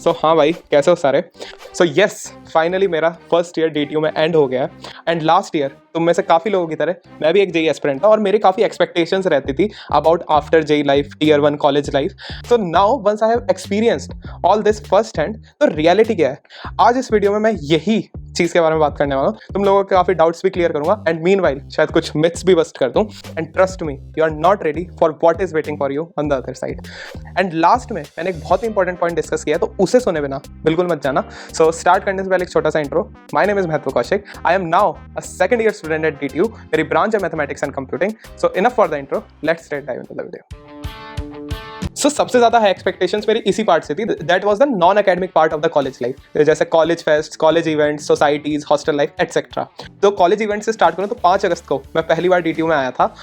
सो हाँ भाई, कैसे हो सारे? सो यस, फाइनली मेरा फर्स्ट ईयर DTU में एंड हो गया है। एंड लास्ट ईयर तुम में से काफ़ी लोगों की तरह मैं भी एक जेई एस्पिरेंट था और मेरी काफ़ी एक्सपेक्टेशंस रहती थी about after JEE life, tier 1 college life. So now once I have experienced all this first hand, तो रियलिटी क्या है, आज इस वीडियो में मैं यही चीज़ के बारे में बात करने वाला हूँ। तुम लोगों के काफ़ी डाउट्स भी क्लियर करूंगा एंड मीनवाइल शायद कुछ मिथ्स भी बस्ट कर दूं। And trust me, you are not ready for what is waiting for you on the other side. And last में मैंने एक बहुत ही इंपॉर्टेंट पॉइंट डिस्कस किया है, तो उसे सुने बिना बिल्कुल मत जाना। सो स्टार्ट करने से पहले एक छोटा सा intro. My name is Mahatva Kaushik. I am now a second year student at DTU। मेरी ब्रांच है mathematics and computing. So enough for the intro, let's straight dive into the video. So सबसे ज्यादा हाई एक्सपेक्टेशंस मेरी इसी part से थी, that was the non academic part of the college life, जैसे college fest, college events, societies, hostel life etcetera. तो college event से start करूँ तो 5 अगस्त को मैं पहली बार DTU में आया था।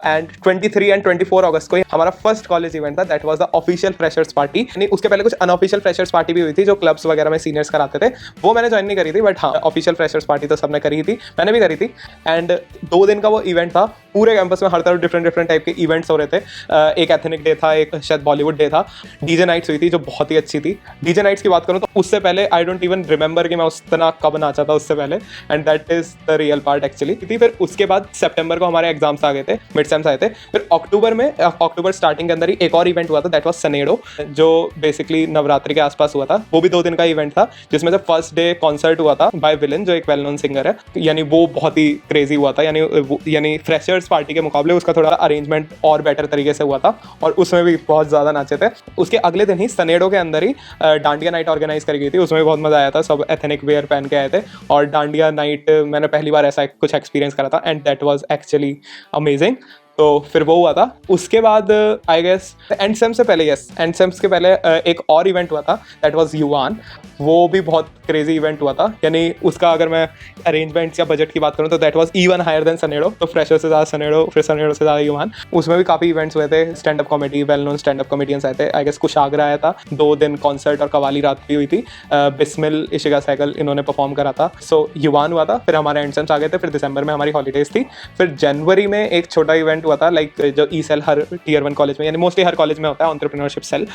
एंड 23 एंड 24 अगस्त को हमारा फर्स्ट कॉलेज इवेंट था, that was the official freshers party. यानी उसके पहले कुछ अनऑफिशियल फ्रेशर्स पार्टी भी हुई थी जो क्लब्स वगैरह में सीनियर्स कराते थे, वो मैंने ज्वाइन नहीं करी थी, बट हाँ ऑफिशियल फ्रेशर्स पार्टी तो सबने करी थी, मैंने भी करी थी। एंड 2 दिन का वो इवेंट था, पूरे कैंपस में हर तरफ डिफरेंट टाइप के इवेंट्स हो रहे थे। एक एथनिक डे था, एक शायद बॉलीवुड डे था, डीजे नाइट्स हुई थी जो बहुत ही अच्छी थी। डीजे नाइट्स की बात करूँ तो उससे पहले आई डोंट इवन रिमेंबर कि मैं उस तरह कब नाचा था उससे पहले, and that is the real part actually. फिर उसके बाद सितंबर को हमारे एग्जाम्स आ गए थे, मिड सेम्स आए थे। फिर अक्टूबर स्टार्टिंग के अंदर ही एक और इवेंट हुआ था, दैट वाज सनेडो, जो बेसिकली नवरात्रि के आसपास हुआ था। वो भी 2 दिन का इवेंट था, जिसमें से फर्स्ट डे कॉन्सर्ट हुआ था बाय विलन, जो एक वेल नोन सिंगर है। यानी वो बहुत ही क्रेजी हुआ था, यानी फ्रेशर्स पार्टी के मुकाबले उसका थोड़ा अरेंजमेंट और बेटर तरीके से हुआ था और उसमें भी बहुत ज़्यादा नाचे थे। उसके अगले दिन ही सनेडो के अंदर ही डांडिया नाइट ऑर्गेनाइज करी गई थी, उसमें भी बहुत मज़ा आया था। सब एथनिक वेयर पहन के आए थे और डांडिया नाइट मैंने पहली बार ऐसा कुछ एक्सपीरियंस करा था, and that was actually amazing. तो फिर वो हुआ था। उसके बाद आई गेस एंड सेम्स से पहले, यस एंड सेम्स के पहले एक और इवेंट हुआ था, दैट वाज युवान। वो भी बहुत क्रेजी इवेंट हुआ था, यानी उसका अगर मैं अरेंजमेंट्स या बजट की बात करूँ तो that was even higher than सनेडो। तो फ्रेशर से ज़्यादा सनेडो, फिर सनेडो से ज़्यादा युवान। उसमें भी काफ़ी इवेंट्स हुए थे, stand up comedy, well known stand up comedians आए थे। आई गेस कुशाग्र आया था, 2 दिन कॉन्सर्ट और कवाली रात भी हुई थी। बिस्मिल, इशिका सहगल, इन्होंने परफॉर्म करा था। सो युवान हुआ था, फिर हमारे एंड सेम्स आ गए थे, फिर दिसंबर में हमारी हॉलीडेज थी। फिर जनवरी में एक छोटा इवेंट हुआ था, लाइक जो ई सेल हर टीयर 1 कॉलेज में, यानी मोस्टली हर कॉलेज में होता है, एंटरप्रेन्योरशिप सेल,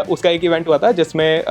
उसका एक इवेंट हुआ था जिसमें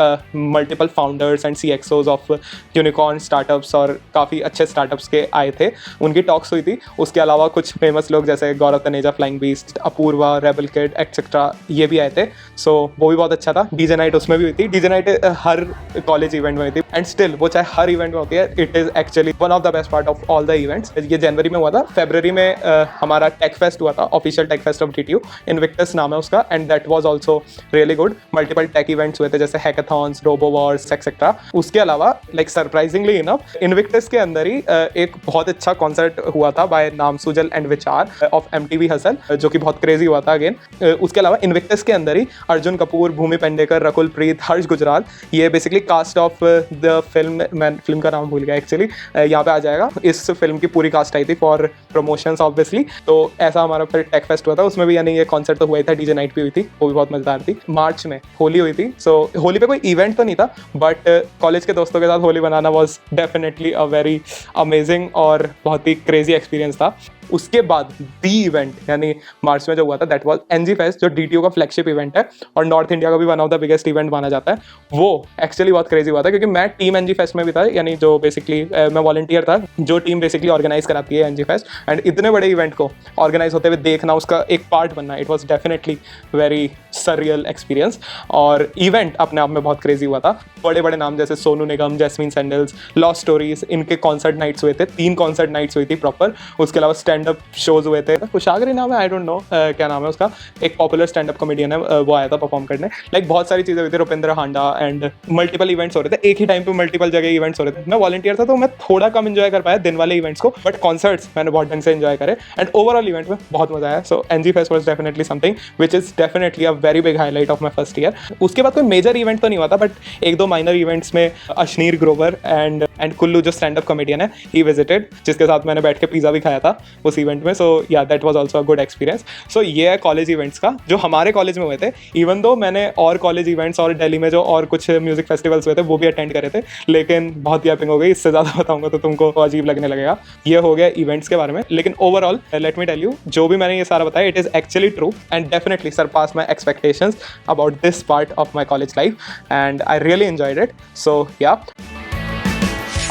multiple founders and CXOs of unicorn startups और काफ़ी अच्छे स्टार्टअप्स के आए थे, उनकी टॉक्स हुई थी। उसके अलावा कुछ फेमस लोग जैसे Gaurav Taneja, Flying Beast, Apoorva, Rebel Kid etcetera, ये भी आए थे। सो वो भी बहुत अच्छा था। डीजे नाइट उसमें भी हुई थी। डीजे नाइट हर कॉलेज इवेंट में हुई थी, एंड स्टिल वो चाहे हर इवेंट में होती है, it is actually one of the best part of all the events. ये जनवरी में हुआ था। फरवरी में हमारा टेक फेस्ट हुआ था, official tech fest of DTU, Invictus नाम है उसका, and that was also really good. Multiple tech events हुए थे जैसे हैकाथॉन्स, रोबो वॉर्स एक्सेट्रा। उसके अलावा लाइक सरप्राइजिंगली इनफ इनविक्टस के अंदर ही एक बहुत अच्छा कॉन्सर्ट हुआ था बाय नाम सुजल एंड विचार ऑफ MTV हसल, जो कि बहुत क्रेजी हुआ था अगेन। उसके अलावा इनविक्टस के अंदर ही अर्जुन कपूर, भूमि पेडनेकर, रकुल प्रीत, हर्ष गुजराल, ये basically cast of the film, मैं फिल्म का नाम भूल गया एक्चुअली, यहाँ पे आ जाएगा। इस फिल्म की पूरी कास्ट आई थी फॉर प्रमोशंस ऑब्वियसली। तो ऐसा हमारा फिर टेक फेस्ट हुआ था, उसमें भी यानी ये कॉन्सर्ट तो हुआ ही था, डीजे नाइट भी हुई थी, वो भी बहुत मजेदार थी। मार्च में होली हुई थी। सो होली पे कोई इवेंट तो नहीं था, बट कॉलेज के दोस्तों के साथ होली बनाना was definitely a very amazing और बहुत ही क्रेजी एक्सपीरियंस था। उसके बाद दी इवेंट यानी मार्च में जो हुआ था, दैट वाज NG फेस्ट, जो DTU का फ्लैगशिप इवेंट है और नॉर्थ इंडिया का भी one of the biggest event माना जाता है। वो एक्चुअली बहुत क्रेजी हुआ था, क्योंकि मैं टीम NG फेस्ट में भी था, यानी जो बेसिकली मैं वॉलंटियर था, जो टीम बेसिकली ऑर्गेनाइज कराती है NG फेस्ट। एंड इतने बड़े इवेंट को ऑर्गेनाइज होते हुए देखना, उसका एक पार्ट बनना, it was definitely very surreal experience. और इवेंट अपने आप में बहुत क्रेजी हुआ था। बड़े बड़े नाम जैसे Sonu Nigam, jasmine sandals, lost stories, इनके कॉन्सर्ट नाइट्स हुए थे, 3 कॉन्सर्ट नाइट्स हुई थी प्रॉपर। उसके अलावा स्टैंड अप शोज हुए थे। कुशाग्र नाम है, आई डोंट नो क्या नाम है उसका, एक पॉपुलर स्टैंड अप कॉमेडियन है, वो आया था परफॉर्म करने। लाइक बहुत सारी चीज़ें हुई थी, रुपेंद्र हांडा, एंड मल्टीपल इवेंट्स हो रहे थे एक ही टाइम पे, मल्टीपल जगह इवेंट्स हो रहे थे। मैं वॉलंटियर था तो मैं थोड़ा कम एंजॉय कर पाया दिन वाले इवेंट्स को, बट कॉन्सर्ट्स मैंने बहुत ढंग से एंजॉय करे, एंड ओवरऑल इवेंट में बहुत मजा आया। सो NG fest was definitely something which is definitely a very big highlight of my first year. उसके बाद कोई मेजर इवेंट तो नहीं हुआ था, बट 1-2 माइनर इवेंट्स में अश्नीर ग्रोवर एंड कुल्लू, जो स्टैंड अप कॉमेडियन है, ही विजिटेड, जिसके साथ मैंने बैठ के पिज़्ज़ा भी खाया था। उस इवेंट में। So yeah that was also a good experience. So ये है कॉलेज इवेंट्स का जो हमारे कॉलेज में हुए थे। इवन दो मैंने और कॉलेज इवेंट्स और दिल्ली में जो और कुछ म्यूजिक फेस्टिवल्स हुए थे वो भी अटेंड करे थे, लेकिन बहुत यापिंग हो गई, इससे ज़्यादा बताऊंगा तो तुमको अजीब लगने लगेगा। ये हो गया इवेंट्स के बारे में। लेकिन overall let me tell you, जो भी मैंने ये सारा बताया it is actually true and definitely surpass my expectations about this part of my college life and I really enjoyed it. So yeah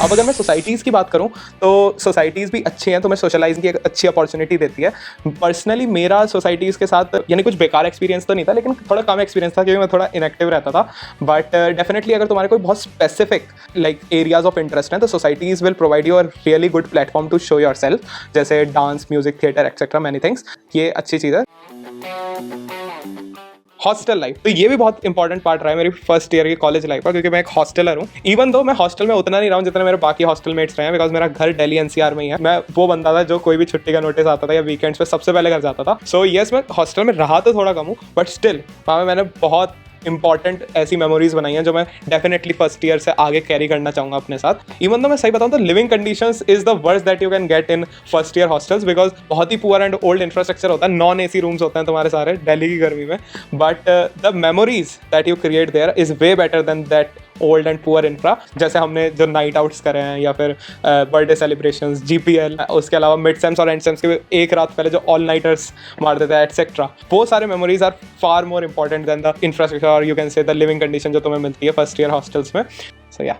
अब अगर मैं सोसाइटीज़ की बात करूं तो सोसाइटीज़ भी अच्छी हैं, तो मैं सोशलाइज की एक अच्छी अपॉर्चुनिटी देती है। पर्सनली मेरा सोसाइटीज़ के साथ यानी कुछ बेकार एक्सपीरियंस तो नहीं था, लेकिन थोड़ा कम एक्सपीरियंस था क्योंकि मैं थोड़ा इनएक्टिव रहता था। बट डेफिनेटली अगर तुम्हारे कोई बहुत specific like areas of interest हैं तो societies will provide you a really good platform to show yourself, जैसे dance, music, theatre etcetera many things. ये अच्छी चीज़ है। हॉस्टल लाइफ, तो ये भी बहुत इंपॉर्टेंट पार्ट रहा है मेरी फर्स्ट ईयर की कॉलेज लाइफ का, क्योंकि मैं एक हॉस्टलर हूँ। इवन दो मैं हॉस्टल में उतना नहीं रहा हूँ जितना मेरे बाकी हॉस्टल मेट्स रहे हैं, बिकॉज मेरा घर दिल्ली एनसीआर में ही है। मैं वो बंदा था जो कोई भी छुट्टी का नोटिस आता था या वीकेंड्स पे सबसे पहले घर जाता था। सो यस, मैं हॉस्टल में रहा तो थोड़ा कम हूँ, बट स्टिल वहाँ में मैंने बहुत इंपॉर्टेंट ऐसी मेमोरीज बनाई हैं जो मैं डेफिनेटली फर्स्ट ईयर से आगे कैरी करना चाहूँगा अपने साथ। इवन तो मैं सही बताऊँ तो living conditions is the worst that you can get in first year hostels, because बहुत ही पुअर एंड ओल्ड इंफ्रास्ट्रक्चर होता है, नॉन एसी रूम्स होते हैं तुम्हारे सारे दिल्ली की गर्मी में। But the memories that you create their is way better than that old and poor infra. जैसे हमने जो नाइट आउट्स करे हैं या फिर बर्थडे सेलिब्रेशंस, जीपीएल, उसके अलावा मिड सेम्स और एंड सेम्स के एक रात पहले जो ऑल नाइटर्स मार देते हैं एटसेट्रा, वो सारे memories are far more important than the infrastructure और you can say the living condition जो तुम्हें मिलती है फर्स्ट ईयर हॉस्टल्स में। सो या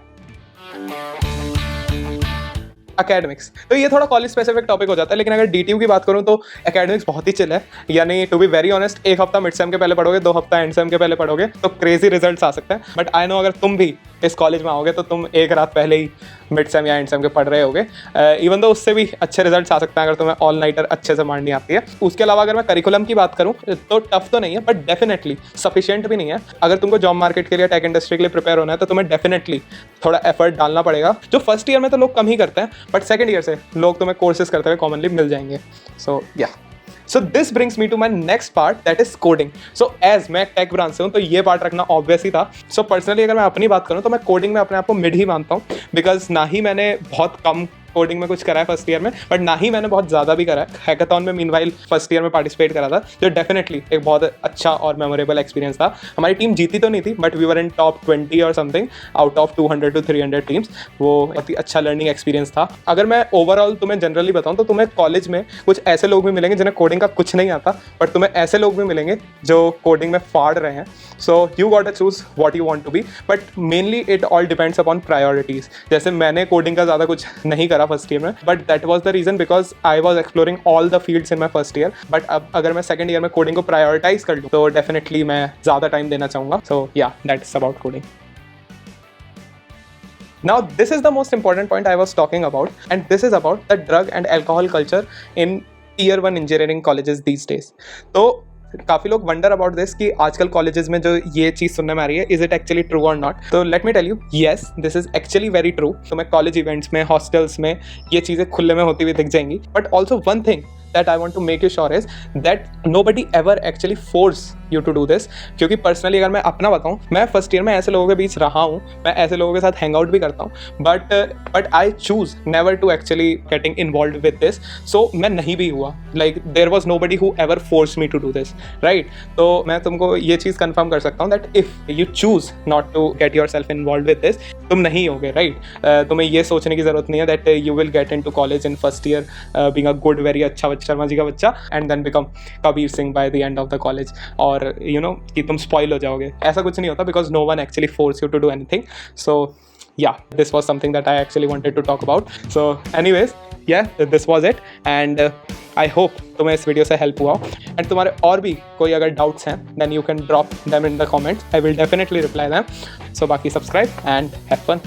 एकेडमिक्स, तो ये थोड़ा कॉलेज स्पेसिफिक टॉपिक हो जाता है, लेकिन अगर डीटीयू की बात करूँ तो एकेडमिक्स बहुत ही चिल है। यानी टू बी वेरी ऑनेस्ट, एक हफ्ता मिड सेम के पहले पढ़ोगे, 2 हफ्ता एंड सेम के पहले पढ़ोगे तो क्रेजी रिजल्ट्स आ सकते हैं। बट आई नो अगर तुम भी इस कॉलेज में आओगे तो तुम एक रात पहले ही मिड सेम या एंड सेम के पढ़ रहे होगे। इवन दो उससे भी अच्छे रिजल्ट्स आ सकते हैं अगर तुम्हें ऑल नाइटर अच्छे से मारनी आती है। उसके अलावा अगर मैं करिकुलम की बात करूँ तो टफ तो नहीं है, बट डेफिनेटली सफिशिएंट भी नहीं है। अगर तुमको जॉब मार्केट के लिए, टेक इंडस्ट्री के लिए प्रिपेयर होना है तो तुम्हें डेफिनेटली थोड़ा एफर्ट डालना पड़ेगा, जो फर्स्ट ईयर में तो लोग कम ही करते हैं, बट सेकंड ईयर से लोग तुम्हें कोर्सेज करते हुए कॉमनली मिल जाएंगे। सो या So this brings me to my next part, that is coding. So as मैं टेक ब्रांच से हूँ तो ये पार्ट रखना ऑब्वियस ही था। So personally अगर मैं अपनी बात करूँ तो मैं कोडिंग में अपने आप को मिड ही मानता हूँ, बिकॉज ना ही मैंने बहुत कम कोडिंग में कुछ करा है फर्स्ट ईयर में, बट ना ही मैंने बहुत ज़्यादा भी करा है। हैकाथॉन में मीनवाइल फर्स्ट ईयर में पार्टिसिपेट करा था, जो डेफिनेटली एक बहुत अच्छा और मेमोरेबल एक्सपीरियंस था। हमारी टीम जीती तो नहीं थी, but we were in top 20 और something out of 200 to 300 teams. वो बहुत ही अच्छा लर्निंग एक्सपीरियंस था। अगर मैं ओवरऑल तुम्हें जनरली बताऊँ तो तुम्हें कॉलेज में कुछ ऐसे लोग भी मिलेंगे जिन्हें कोडिंग का कुछ नहीं आता, बट तुम्हें ऐसे लोग भी मिलेंगे जो कोडिंग में फाड़ रहे हैं। So you got to choose what you want to be, but mainly it all depends upon priorities. जैसे मैंने कोडिंग का ज़्यादा कुछ नहीं करा फर्स्ट ईयर में, but that was the reason because I was exploring all the fields in my first year. But अब अगर मैं सेकंड ईयर में कोडिंग को प्रायोरिटाइज कर लूँ तो डेफिनेटली मैं ज़्यादा टाइम देना चाहूँगा। सो या that's about coding. Now this is the most important point I was talking about, and this is about the drug and alcohol culture in tier 1 engineering colleges these days. तो काफ़ी लोग wonder about this कि आजकल colleges में जो ये चीज़ सुनने में आ रही है, इज इट एक्चुअली ट्रू और नॉट। तो let me tell you, yes this is actually very true. तो मैं कॉलेज इवेंट्स में, हॉस्टल्स में ये चीज़ें खुले में होती हुई दिख जाएंगी, but also one thing that I want to make you sure is that nobody ever actually force you to do this। क्योंकि पर्सनली अगर मैं अपना बताऊँ, मैं फर्स्ट ईयर में ऐसे लोगों के बीच रहा हूँ, मैं ऐसे लोगों के साथ हैंग आउट भी करता हूँ, but I choose never to actually getting involve with this. सो मैं नहीं भी हुआ, like there was nobody who ever force me to do this, right. तो मैं तुमको ये चीज़ कंफर्म कर सकता हूँ that if you choose not to get yourself involve with this, तुम नहीं होगे, राइट। तुम्हें ये सोचने की जरूरत नहीं है that you will get into college in first year being a good, very अच्छा शर्मा जी का बच्चा, and then become Kabir Singh by the end of the college, और यू नो कि तुम स्पॉइल हो जाओगे। ऐसा कुछ नहीं होता, because no one actually force you to do anything. So yeah, this was something that I actually wanted to talk about. So anyways, yeah, this was it, and I hope तुम्हें इस video से help हुआ हो, and तुम्हारे और भी कोई अगर डाउट्स हैं then you can drop them in the comments. I will definitely reply them. So बाकी सब्सक्राइब and have fun.